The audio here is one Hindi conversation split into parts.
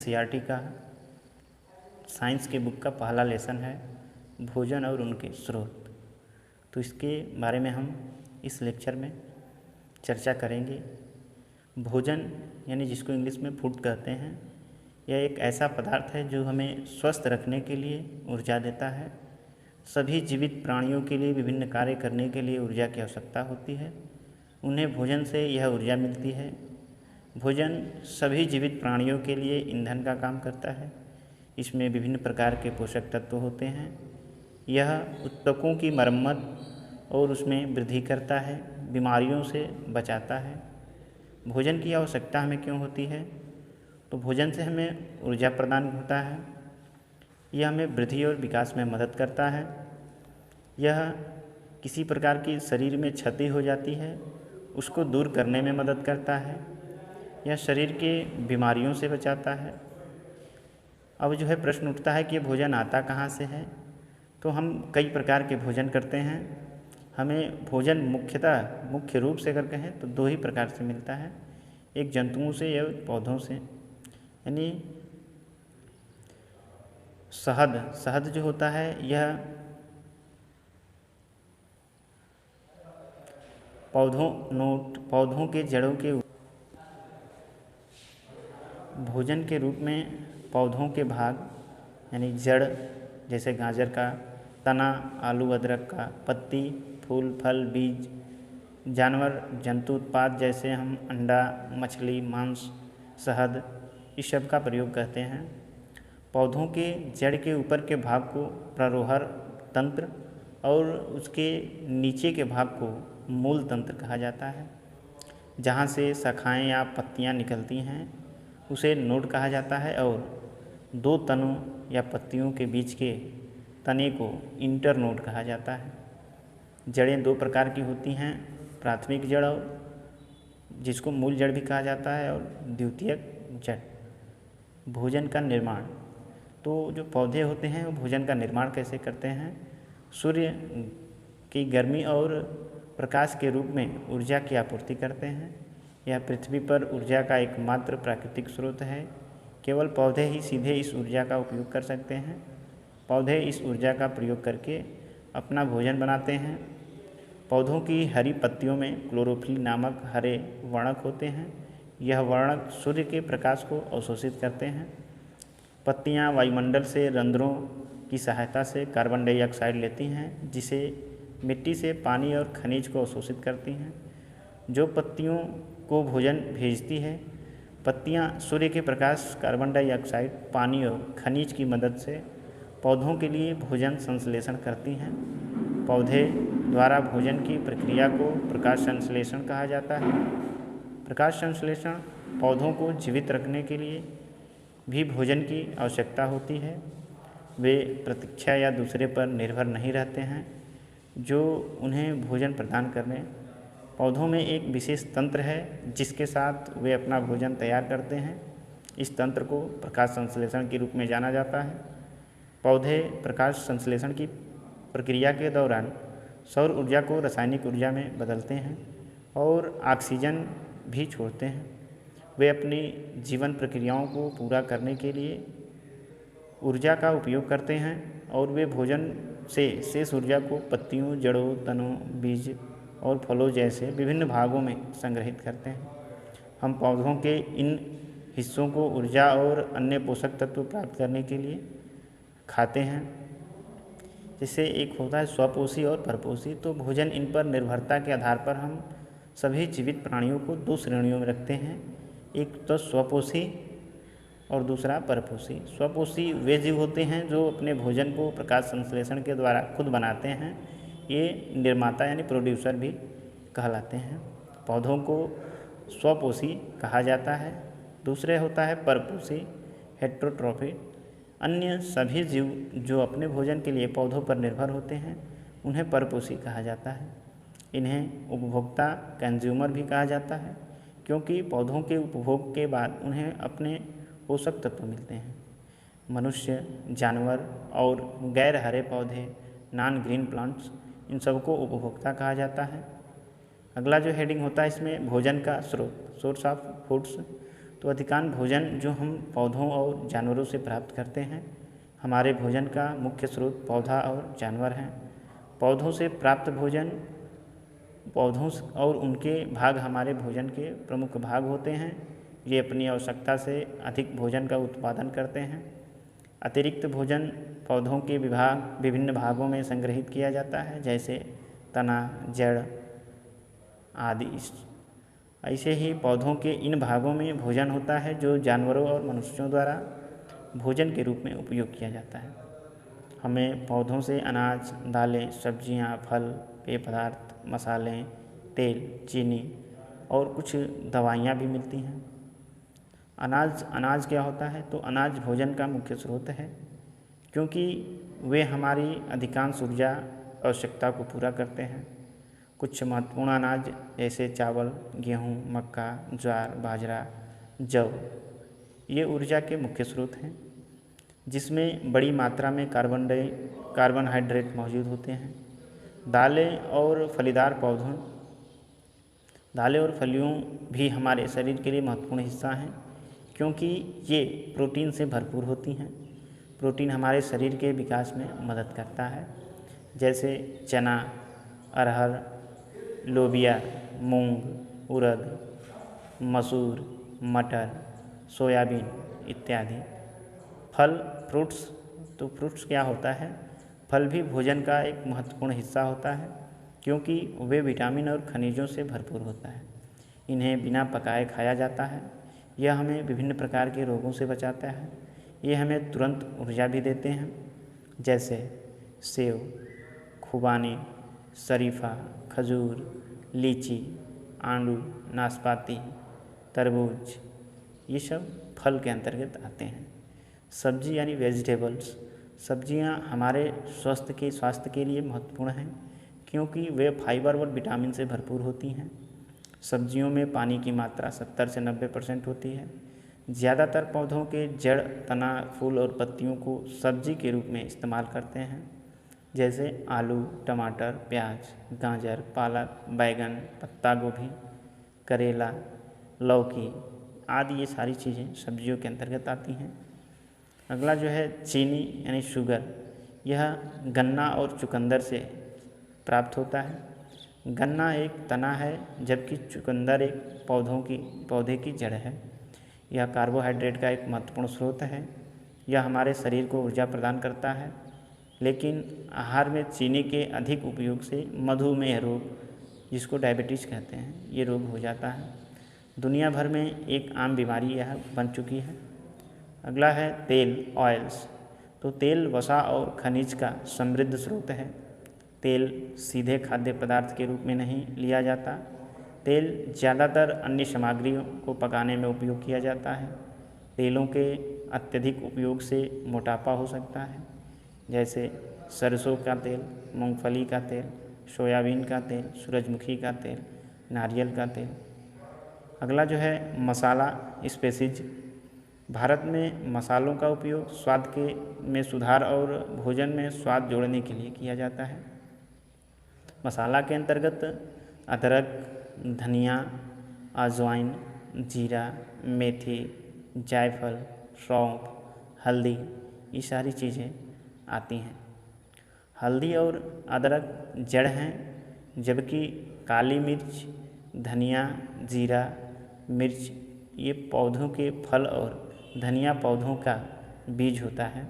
एनसीईआरटी का साइंस के बुक का पहला लेसन है भोजन और उनके स्रोत। तो इसके बारे में हम इस लेक्चर में चर्चा करेंगे। भोजन यानी जिसको इंग्लिश में फूड कहते हैं, यह एक ऐसा पदार्थ है जो हमें स्वस्थ रखने के लिए ऊर्जा देता है। सभी जीवित प्राणियों के लिए विभिन्न कार्य करने के लिए ऊर्जा की आवश्यकता होती है। उन्हें भोजन से यह ऊर्जा मिलती है। भोजन सभी जीवित प्राणियों के लिए ईंधन का काम करता है। इसमें विभिन्न प्रकार के पोषक तत्व होते हैं। यह ऊतकों की मरम्मत और उसमें वृद्धि करता है, बीमारियों से बचाता है। भोजन की आवश्यकता हमें क्यों होती है? तो भोजन से हमें ऊर्जा प्रदान होता है। यह हमें वृद्धि और विकास में मदद करता है। यह किसी प्रकार की शरीर में क्षति हो जाती है उसको दूर करने में मदद करता है। यह शरीर के बीमारियों से बचाता है। अब जो है प्रश्न उठता है कि भोजन आता कहाँ से है? तो हम कई प्रकार के भोजन करते हैं। हमें भोजन मुख्य रूप से अगर कहें तो दो ही प्रकार से मिलता है, एक जंतुओं से या पौधों से। यानी शहद जो होता है यह पौधों के जड़ों के भोजन के रूप में पौधों के भाग यानी जड़, जैसे गाजर का तना, आलू अदरक का पत्ती, फूल फल बीज, जानवर जंतु उत्पाद जैसे हम अंडा, मछली, मांस, शहद, इस सब का प्रयोग करते हैं। पौधों के जड़ के ऊपर के भाग को प्ररोहर तंत्र और उसके नीचे के भाग को मूल तंत्र कहा जाता है। जहाँ से शाखाएँ या पत्तियाँ निकलती हैं उसे नोड कहा जाता है और दो तनों या पत्तियों के बीच के तने को इंटरनोड कहा जाता है। जड़ें दो प्रकार की होती हैं, प्राथमिक जड़ और जिसको मूल जड़ भी कहा जाता है और द्वितीयक जड़। भोजन का निर्माण, तो जो पौधे होते हैं वो भोजन का निर्माण कैसे करते हैं? सूर्य की गर्मी और प्रकाश के रूप में ऊर्जा की आपूर्ति करते हैं। यह पृथ्वी पर ऊर्जा का एकमात्र प्राकृतिक स्रोत है। केवल पौधे ही सीधे इस ऊर्जा का उपयोग कर सकते हैं। पौधे इस ऊर्जा का प्रयोग करके अपना भोजन बनाते हैं। पौधों की हरी पत्तियों में क्लोरोफिल नामक हरे वर्णक होते हैं। यह वर्णक सूर्य के प्रकाश को अवशोषित करते हैं। पत्तियां वायुमंडल से रंध्रों की सहायता से कार्बन डाइऑक्साइड लेती हैं, जिसे मिट्टी से पानी और खनिज को अवशोषित करती हैं। जो पत्तियों को भोजन भेजती है, पत्तियां सूर्य के प्रकाश, कार्बन डाइऑक्साइड, पानी और खनिज की मदद से पौधों के लिए भोजन संश्लेषण करती हैं। पौधे द्वारा भोजन की प्रक्रिया को प्रकाश संश्लेषण कहा जाता है। प्रकाश संश्लेषण पौधों को जीवित रखने के लिए भी भोजन की आवश्यकता होती है। वे प्रतीक्षा या दूसरे पर निर्भर नहीं रहते हैं जो उन्हें भोजन प्रदान करने। पौधों में एक विशेष तंत्र है जिसके साथ वे अपना भोजन तैयार करते हैं। इस तंत्र को प्रकाश संश्लेषण के रूप में जाना जाता है। पौधे प्रकाश संश्लेषण की प्रक्रिया के दौरान सौर ऊर्जा को रासायनिक ऊर्जा में बदलते हैं और ऑक्सीजन भी छोड़ते हैं। वे अपनी जीवन प्रक्रियाओं को पूरा करने के लिए ऊर्जा का उपयोग करते हैं और वे भोजन से शेष ऊर्जा को पत्तियों, जड़ों, तनों, बीज और फलों जैसे विभिन्न भागों में संग्रहित करते हैं। हम पौधों के इन हिस्सों को ऊर्जा और अन्य पोषक तत्व प्राप्त करने के लिए खाते हैं। जैसे एक होता है स्वपोषी और परपोषी। तो भोजन इन पर निर्भरता के आधार पर हम सभी जीवित प्राणियों को दो श्रेणियों में रखते हैं, एक तो स्वपोषी और दूसरा परपोषी। स्वपोषी वे जीव होते हैं जो अपने भोजन को प्रकाश संश्लेषण के द्वारा खुद बनाते हैं। ये निर्माता यानी प्रोड्यूसर भी कहलाते हैं। पौधों को स्वपोषी कहा जाता है। दूसरे होता है परपोषी, हेटेरोट्रॉफिक। अन्य सभी जीव जो अपने भोजन के लिए पौधों पर निर्भर होते हैं उन्हें परपोषी कहा जाता है। इन्हें उपभोक्ता, कंज्यूमर भी कहा जाता है, क्योंकि पौधों के उपभोग के बाद उन्हें अपने पोषक तत्व मिलते हैं। मनुष्य, जानवर और गैर हरे पौधे, नॉन ग्रीन प्लांट्स, इन सबको उपभोक्ता कहा जाता है। अगला जो हेडिंग होता है इसमें भोजन का स्रोत, सोर्स ऑफ फूड्स। तो अधिकांश भोजन जो हम पौधों और जानवरों से प्राप्त करते हैं, हमारे भोजन का मुख्य स्रोत पौधा और जानवर हैं। पौधों से प्राप्त भोजन, पौधों और उनके भाग हमारे भोजन के प्रमुख भाग होते हैं। ये अपनी आवश्यकता से अधिक भोजन का उत्पादन करते हैं। अतिरिक्त भोजन पौधों के विभिन्न भागों में संग्रहित किया जाता है, जैसे तना, जड़ आदि। ऐसे ही पौधों के इन भागों में भोजन होता है जो जानवरों और मनुष्यों द्वारा भोजन के रूप में उपयोग किया जाता है। हमें पौधों से अनाज, दालें, सब्जियां, फल, पेय पदार्थ, मसाले, तेल, चीनी और कुछ दवाइयाँ भी मिलती हैं। अनाज क्या होता है? तो अनाज भोजन का मुख्य स्रोत है, क्योंकि वे हमारी अधिकांश ऊर्जा आवश्यकता को पूरा करते हैं। कुछ महत्वपूर्ण अनाज जैसे चावल, गेहूँ, मक्का, ज्वार, बाजरा, जौ, ये ऊर्जा के मुख्य स्रोत हैं, जिसमें बड़ी मात्रा में कार्बोहाइड्रेट मौजूद होते हैं। दालें और फलियों भी हमारे शरीर के लिए महत्वपूर्ण हिस्सा हैं, क्योंकि ये प्रोटीन से भरपूर होती हैं। प्रोटीन हमारे शरीर के विकास में मदद करता है, जैसे चना, अरहर, लोबिया, मूंग, उड़द, मसूर, मटर, सोयाबीन इत्यादि। फल, फ्रूट्स क्या होता है? फल भी भोजन का एक महत्वपूर्ण हिस्सा होता है, क्योंकि वे विटामिन और खनिजों से भरपूर होता है। इन्हें बिना पकाए खाया जाता है। यह हमें विभिन्न प्रकार के रोगों से बचाता है। ये हमें तुरंत ऊर्जा भी देते हैं, जैसे सेब, खुबानी, शरीफा, खजूर, लीची, आड़ू, नाशपाती, तरबूज, ये सब फल के अंतर्गत आते हैं। सब्जी यानी वेजिटेबल्स, सब्जियां हमारे स्वास्थ्य के लिए महत्वपूर्ण हैं, क्योंकि वे फाइबर और विटामिन से भरपूर होती हैं। सब्जियों में पानी की मात्रा 70 से 90% होती है। ज़्यादातर पौधों के जड़, तना, फूल और पत्तियों को सब्जी के रूप में इस्तेमाल करते हैं, जैसे आलू, टमाटर, प्याज, गाजर, पालक, बैगन, पत्ता गोभी, करेला, लौकी आदि। ये सारी चीज़ें सब्जियों के अंतर्गत आती हैं। अगला जो है चीनी यानी शुगर, यह गन्ना और चुकंदर से प्राप्त होता है। गन्ना एक तना है, जबकि चुकंदर एक पौधे की जड़ है। यह कार्बोहाइड्रेट का एक महत्वपूर्ण स्रोत है। यह हमारे शरीर को ऊर्जा प्रदान करता है, लेकिन आहार में चीनी के अधिक उपयोग से मधुमेह रोग, जिसको डायबिटीज़ कहते हैं, ये रोग हो जाता है। दुनिया भर में एक आम बीमारी यह बन चुकी है। अगला है तेल, ऑयल्स। तो तेल वसा और खनिज का समृद्ध स्रोत है। तेल सीधे खाद्य पदार्थ के रूप में नहीं लिया जाता। तेल ज़्यादातर अन्य सामग्रियों को पकाने में उपयोग किया जाता है। तेलों के अत्यधिक उपयोग से मोटापा हो सकता है, जैसे सरसों का तेल, मूंगफली का तेल, सोयाबीन का तेल, सूरजमुखी का तेल, नारियल का तेल। अगला जो है मसाला, स्पाइसेज। भारत में मसालों का उपयोग स्वाद में सुधार और भोजन में स्वाद जोड़ने के लिए किया जाता है। मसाला के अंतर्गत अदरक, धनिया, अजवाइन, जीरा, मेथी, जायफल, सौंफ, हल्दी, ये सारी चीज़ें आती हैं। हल्दी और अदरक जड़ हैं, जबकि काली मिर्च, धनिया, जीरा, मिर्च ये पौधों के फल और धनिया पौधों का बीज होता है।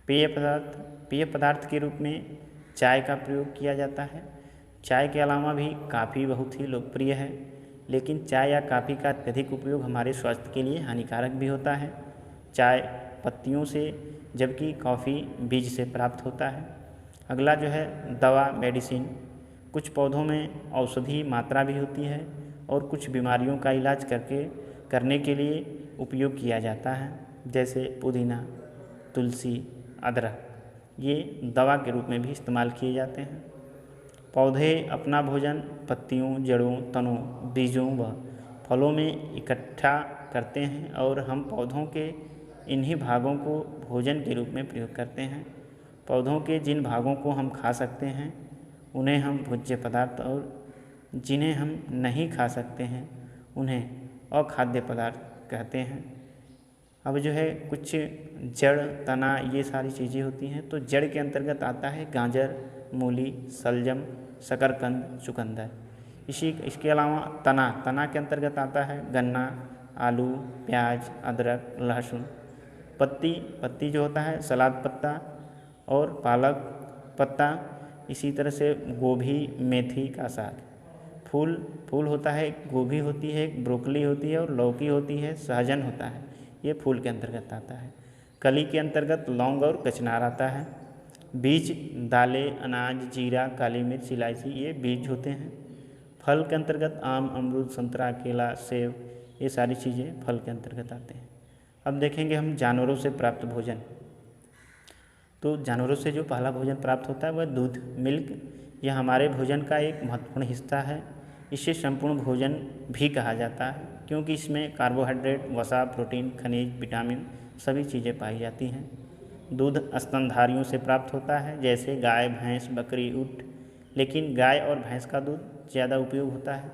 पेय पदार्थ के रूप में चाय का प्रयोग किया जाता है। चाय के अलावा भी कॉफ़ी बहुत ही लोकप्रिय है, लेकिन चाय या कॉफ़ी का अत्यधिक उपयोग हमारे स्वास्थ्य के लिए हानिकारक भी होता है। चाय पत्तियों से, जबकि कॉफ़ी बीज से प्राप्त होता है। अगला जो है दवा, मेडिसिन। कुछ पौधों में औषधि मात्रा भी होती है और कुछ बीमारियों का इलाज करने के लिए उपयोग किया जाता है, जैसे पुदीना, तुलसी, अदरक, ये दवा के रूप में भी इस्तेमाल किए जाते हैं। पौधे अपना भोजन पत्तियों, जड़ों, तनों, बीजों व फलों में इकट्ठा करते हैं और हम पौधों के इन्हीं भागों को भोजन के रूप में प्रयोग करते हैं। पौधों के जिन भागों को हम खा सकते हैं उन्हें हम भोज्य पदार्थ, और जिन्हें हम नहीं खा सकते हैं उन्हें अखाद्य पदार्थ कहते हैं। अब जो है कुछ जड़, तना, ये सारी चीज़ें होती हैं। तो जड़ के अंतर्गत आता है गाजर, मूली, शलजम, शकरकंद, चुकंदर। इसके अलावा तना के अंतर्गत आता है गन्ना, आलू, प्याज, अदरक, लहसुन। पत्ती जो होता है सलाद पत्ता और पालक पत्ता। इसी तरह से गोभी, मेथी का साग। फूल होता है, गोभी होती है, ब्रोकली होती है और लौकी होती है, सहजन होता है, ये फूल के अंतर्गत आता है। कली के अंतर्गत लौंग और कचनार आता है। बीज दालें, अनाज, जीरा, काली मिर्च, इलायची, ये बीज होते हैं। फल के अंतर्गत आम, अमरूद, संतरा, केला, सेब, ये सारी चीज़ें फल के अंतर्गत आते हैं। अब देखेंगे हम जानवरों से प्राप्त भोजन। तो जानवरों से जो पहला भोजन प्राप्त होता है वह दूध, मिल्क। यह हमारे भोजन का एक महत्वपूर्ण हिस्सा है। इसे संपूर्ण भोजन भी कहा जाता है क्योंकि इसमें कार्बोहाइड्रेट, वसा, प्रोटीन, खनिज, विटामिन सभी चीज़ें पाई जाती हैं। दूध स्तनधारियों से प्राप्त होता है जैसे गाय, भैंस, बकरी, ऊँट। लेकिन गाय और भैंस का दूध ज़्यादा उपयोग होता है।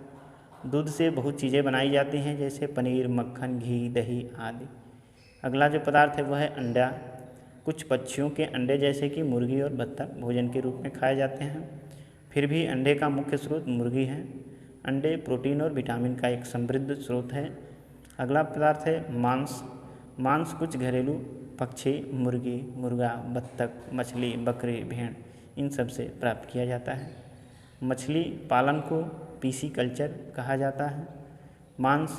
दूध से बहुत चीज़ें बनाई जाती हैं जैसे पनीर, मक्खन, घी, दही आदि। अगला जो पदार्थ है वह है अंडा। कुछ पक्षियों के अंडे जैसे कि मुर्गी और बत्तख भोजन के रूप में खाए जाते हैं। फिर भी अंडे का मुख्य स्रोत मुर्गी है। अंडे प्रोटीन और विटामिन का एक समृद्ध स्रोत है। अगला पदार्थ है मांस कुछ घरेलू पक्षी, मुर्गी, मुर्गा, बत्तख, मछली, बकरी, भेड़, इन सब से प्राप्त किया जाता है। मछली पालन को पीसीकल्चर कहा जाता है। मांस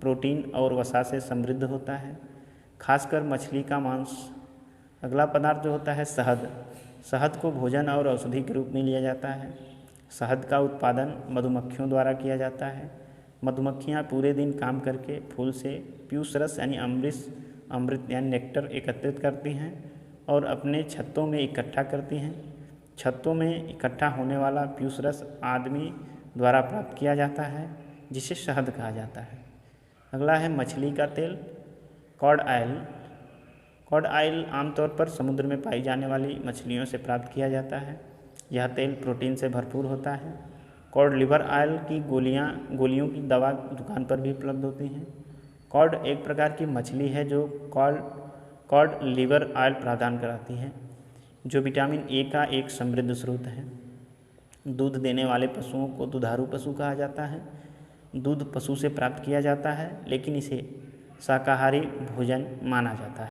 प्रोटीन और वसा से समृद्ध होता है, खासकर मछली का मांस। अगला पदार्थ जो होता है शहद को भोजन और औषधि के रूप में लिया जाता है। शहद का उत्पादन मधुमक्खियों द्वारा किया जाता है। मधुमक्खियाँ पूरे दिन काम करके फूल से पीयूष रस यानी अमृत यानी नेक्टर एकत्रित करती हैं और अपने छत्तों में इकट्ठा करती हैं। छत्तों में इकट्ठा होने वाला पीयूष रस आदमी द्वारा प्राप्त किया जाता है जिसे शहद कहा जाता है। अगला है मछली का तेल, कॉड ऑयल। कॉड ऑयल आमतौर पर समुद्र में पाई जाने वाली मछलियों से प्राप्त किया जाता है। यह तेल प्रोटीन से भरपूर होता है। कॉड लिवर ऑयल की गोलियों की दवा दुकान पर भी उपलब्ध होती हैं। कॉड एक प्रकार की मछली है जो कॉड लिवर ऑयल प्रदान कराती है, जो विटामिन ए का एक समृद्ध स्रोत है। दूध देने वाले पशुओं को दुधारू पशु कहा जाता है। दूध पशु से प्राप्त किया जाता है लेकिन इसे शाकाहारी भोजन माना जाता है।